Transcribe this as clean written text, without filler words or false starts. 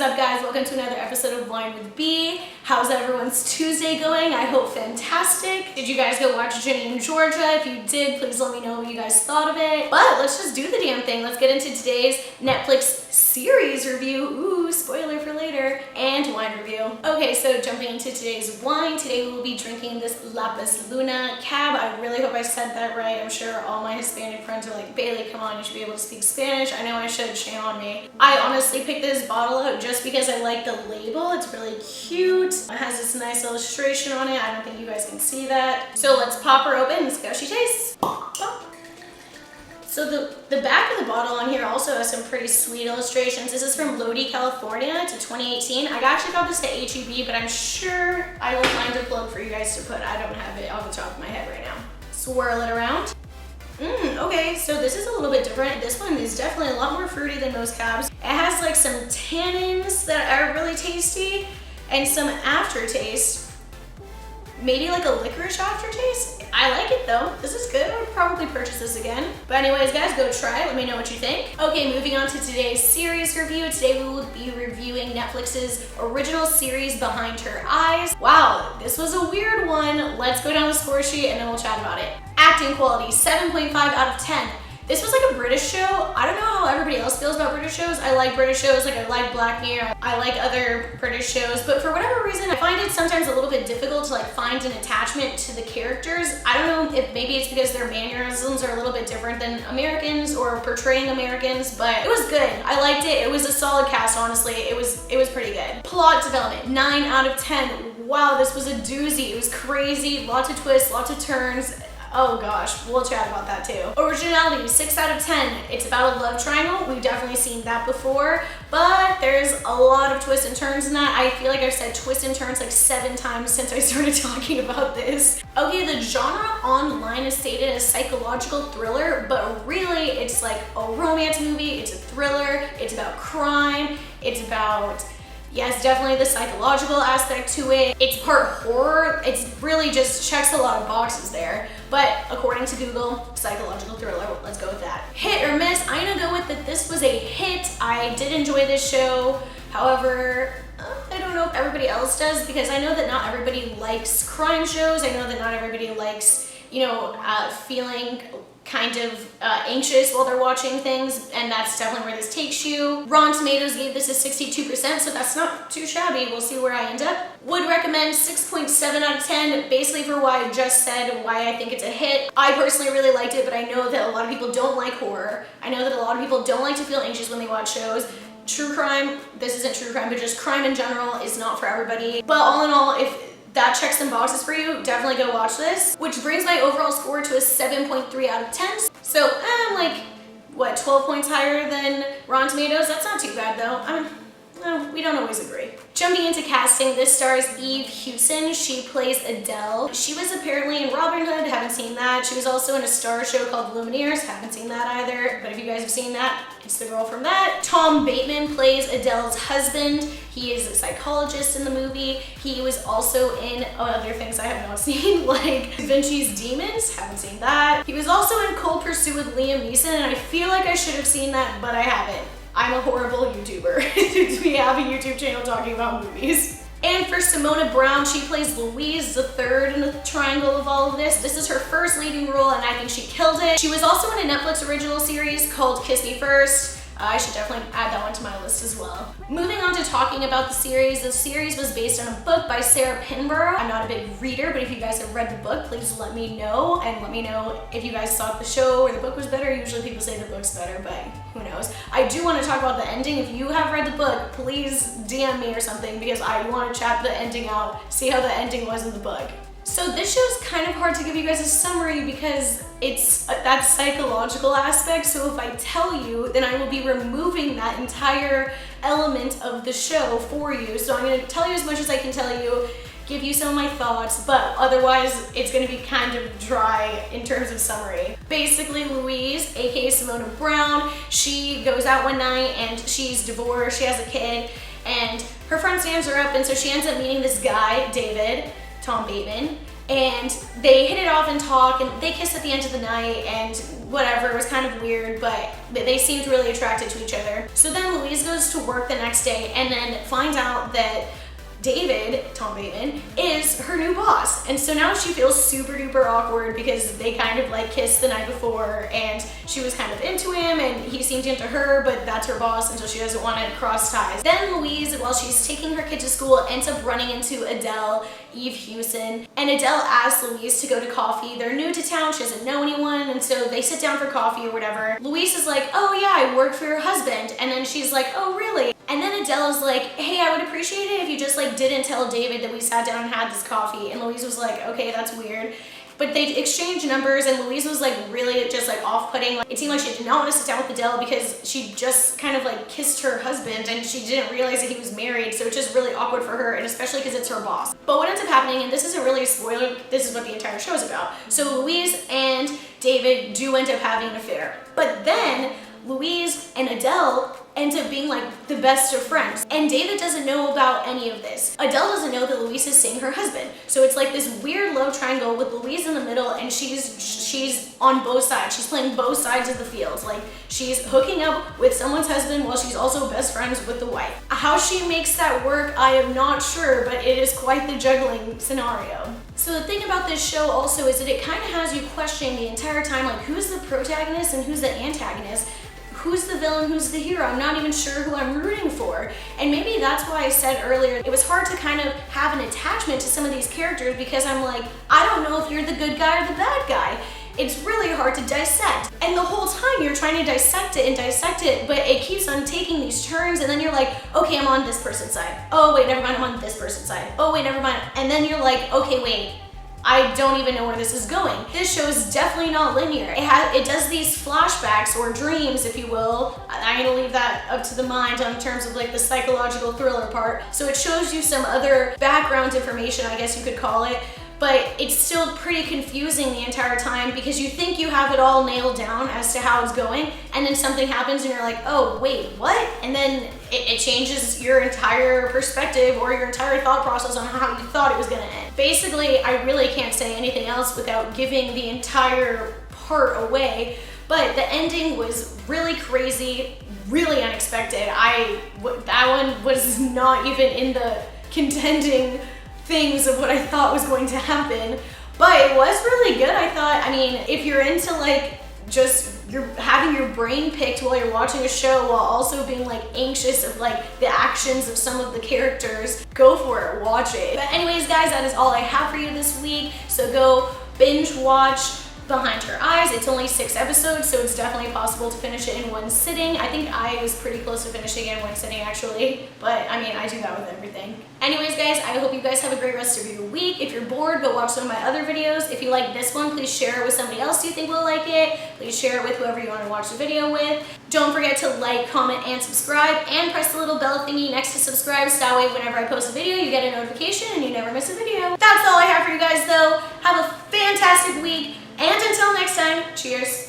up, guys? Welcome to another episode of Wine with B. How's everyone's Tuesday going? I hope fantastic. Did you guys go watch Ginny in Georgia? If you did, please let me know what you guys thought of it. But let's just do the damn thing. Let's get into today's Netflix series review. Ooh, spoiler for later. And wine review. Okay, so jumping into today's wine. Today we will be drinking this Lapiz Luna Cab. I really hope I said that right. I'm sure all my Hispanic friends are like, Bailey, come on, you should be able to speak Spanish. I know I should, shame on me. I honestly picked this bottle out just because I like the label. It's really cute. It has this nice illustration on it. I don't think you guys can see that. So let's pop her open and see how she tastes. So the back of the bottle on here also has some pretty sweet illustrations. This is from Lodi, California. It's a 2018. I actually got this at HEB, but I'm sure I will find a plug for you guys to put. I don't have it off the top of my head right now. Swirl it around. Okay, so this is a little bit different. This one is definitely a lot more fruity than most cabs. It has like some tannins that are really tasty and some aftertaste. Maybe like a licorice aftertaste. I like it though. This is good. I would probably purchase this again. But anyways, guys, go try it. Let me know what you think. Okay, moving on to today's series review. Today we will be reviewing Netflix's original series, Behind Her Eyes. Wow, this was a weird one. Let's go down the score sheet and then we'll chat about it. Acting quality, 7.5 out of 10. This was like a British show. I don't know how everybody else feels about British shows. I like British shows, like I like Black Mirror. I like other British shows, but for whatever reason, I find it sometimes a little bit difficult to like find an attachment to the characters. I don't know if maybe it's because their mannerisms are a little bit different than Americans or portraying Americans, but it was good. I liked it. It was a solid cast, honestly. It was pretty good. Plot development, 9 out of 10. Wow, this was a doozy. It was crazy, lots of twists, lots of turns. Oh gosh, we'll chat about that too. Originality, 6 out of 10. It's about a love triangle. We've definitely seen that before, but there's a lot of twists and turns in that. I feel like I've said twists and turns like 7 times since I started talking about this. Okay, the genre online is stated as psychological thriller, but really it's like a romance movie. It's a thriller. It's about crime. It's about, yes, definitely the psychological aspect to it. It's part horror. It's really just checks a lot of boxes there. But according to Google, psychological thriller, let's go with that. Hit or miss, I'm gonna go with that this was a hit. I did enjoy this show. However, I don't know if everybody else does because I know that not everybody likes crime shows. I know that not everybody likes, feeling kind of anxious while they're watching things, and that's definitely where this takes you. Rotten Tomatoes gave this a 62%, so that's not too shabby. We'll see where I end up. Would recommend 6.7 out of 10, basically for why I just said, why I think it's a hit. I personally really liked it, but I know that a lot of people don't like horror. I know that a lot of people don't like to feel anxious when they watch shows. True crime, this isn't true crime, but just crime in general is not for everybody. But all in all, if that checks some boxes for you, definitely go watch this. Which brings my overall score to a 7.3 out of 10. So I'm like, what, 12 points higher than Rotten Tomatoes? That's not too bad though. We don't always agree. Jumping into casting, this stars Eve Hewson. She plays Adele. She was apparently in Robin Hood, haven't seen that. She was also in a star show called Lumineers, haven't seen that either. But if you guys have seen that, it's the girl from that. Tom Bateman plays Adele's husband. He is a psychologist in the movie. He was also in other things I have not seen, like Da Vinci's Demons, haven't seen that. He was also in Cold Pursuit with Liam Neeson, and I feel like I should have seen that, but I haven't. I'm a horrible YouTuber. We have a YouTube channel talking about movies. And for Simona Brown, she plays Louise, the third in the triangle of all of this. This is her first leading role, and I think she killed it. She was also in a Netflix original series called Kiss Me First. I should definitely add that one to my list as well. Moving on to talking about the series was based on a book by Sarah Pinborough. I'm not a big reader, but if you guys have read the book, please let me know, and let me know if you guys thought the show or the book was better. Usually people say the book's better, but who knows. I do want to talk about the ending. If you have read the book, please DM me or something because I want to chat the ending out, see how the ending was in the book. So this show's kind of hard to give you guys a summary because it's that psychological aspect. So if I tell you, then I will be removing that entire element of the show for you. So I'm going to tell you as much as I can tell you, give you some of my thoughts, but otherwise it's going to be kind of dry in terms of summary. Basically, Louise, aka Simona Brown, she goes out one night and she's divorced, she has a kid, and her friend stands her up, and so she ends up meeting this guy, David, Tom Bateman, and they hit it off and talk, and they kiss at the end of the night, and whatever, it was kind of weird, but they seemed really attracted to each other. So then Louise goes to work the next day and then finds out that David, Tom Bateman, is her new boss. And so now she feels super duper awkward because they kind of like kissed the night before and she was kind of into him and he seemed into her, but that's her boss, and so she doesn't want to cross ties. Then Louise, while she's taking her kid to school, ends up running into Adele, Eve Hewson, and Adele asks Louise to go to coffee. They're new to town, she doesn't know anyone, and so they sit down for coffee or whatever. Louise is like, oh yeah, I work for your husband. And then she's like, oh really? And then Adele is like, hey, I would appreciate it if you just like didn't tell David that we sat down and had this coffee. And Louise was like, okay, that's weird. But they exchanged numbers, and Louise was like really just like off-putting. Like, it seemed like she did not want to sit down with Adele because she just kind of like kissed her husband and she didn't realize that he was married, so it's just really awkward for her, and especially because it's her boss. But what ends up happening, and this isn't really a spoiler, this is what the entire show is about. So Louise and David do end up having an affair. But then Louise and Adele ends up being like the best of friends. And David doesn't know about any of this. Adele doesn't know that Louise is seeing her husband. So it's like this weird love triangle with Louise in the middle, and she's on both sides. She's playing both sides of the field. Like, she's hooking up with someone's husband while she's also best friends with the wife. How she makes that work, I am not sure, but it is quite the juggling scenario. So the thing about this show also is that it kind of has you questioning the entire time, like, who's the protagonist and who's the antagonist? Who's the villain, who's the hero? I'm not even sure who I'm rooting for. And maybe that's why I said earlier, it was hard to kind of have an attachment to some of these characters, because I'm like, I don't know if you're the good guy or the bad guy. It's really hard to dissect. And the whole time you're trying to dissect it, but it keeps on taking these turns, and then you're like, okay, I'm on this person's side. Oh wait, never mind, I'm on this person's side. Oh wait, never mind. And then you're like, okay, wait, I don't even know where this is going. This show is definitely not linear. It does these flashbacks or dreams, if you will. I'm gonna leave that up to the mind on terms of like the psychological thriller part. So it shows you some other background information, I guess you could call it, but it's still pretty confusing the entire time because you think you have it all nailed down as to how it's going, and then something happens and you're like, oh wait, what? And then it changes your entire perspective or your entire thought process on how you thought it was gonna end. Basically, I really can't say anything else without giving the entire part away, but the ending was really crazy, really unexpected. That one was not even in the contending things of what I thought was going to happen, but it was really good, I thought. I mean, if you're into like you're having your brain picked while you're watching a show while also being like anxious of like the actions of some of the characters, go for it, watch it. But anyways guys, that is all I have for you this week, so go binge watch Behind Her Eyes. It's only 6 episodes, so it's definitely possible to finish it in one sitting. I think I was pretty close to finishing it in one sitting actually, but I mean, I do that with everything. Anyways guys, I hope you guys have a great rest of your week. If you're bored, go watch some of my other videos. If you like this one, please share it with somebody else you think will like it. Please share it with whoever you want to watch the video with. Don't forget to like, comment, and subscribe, and press the little bell thingy next to subscribe, so that way whenever I post a video, you get a notification and you never miss a video. That's all I have for you guys though. Have a fantastic week. And until next time, cheers.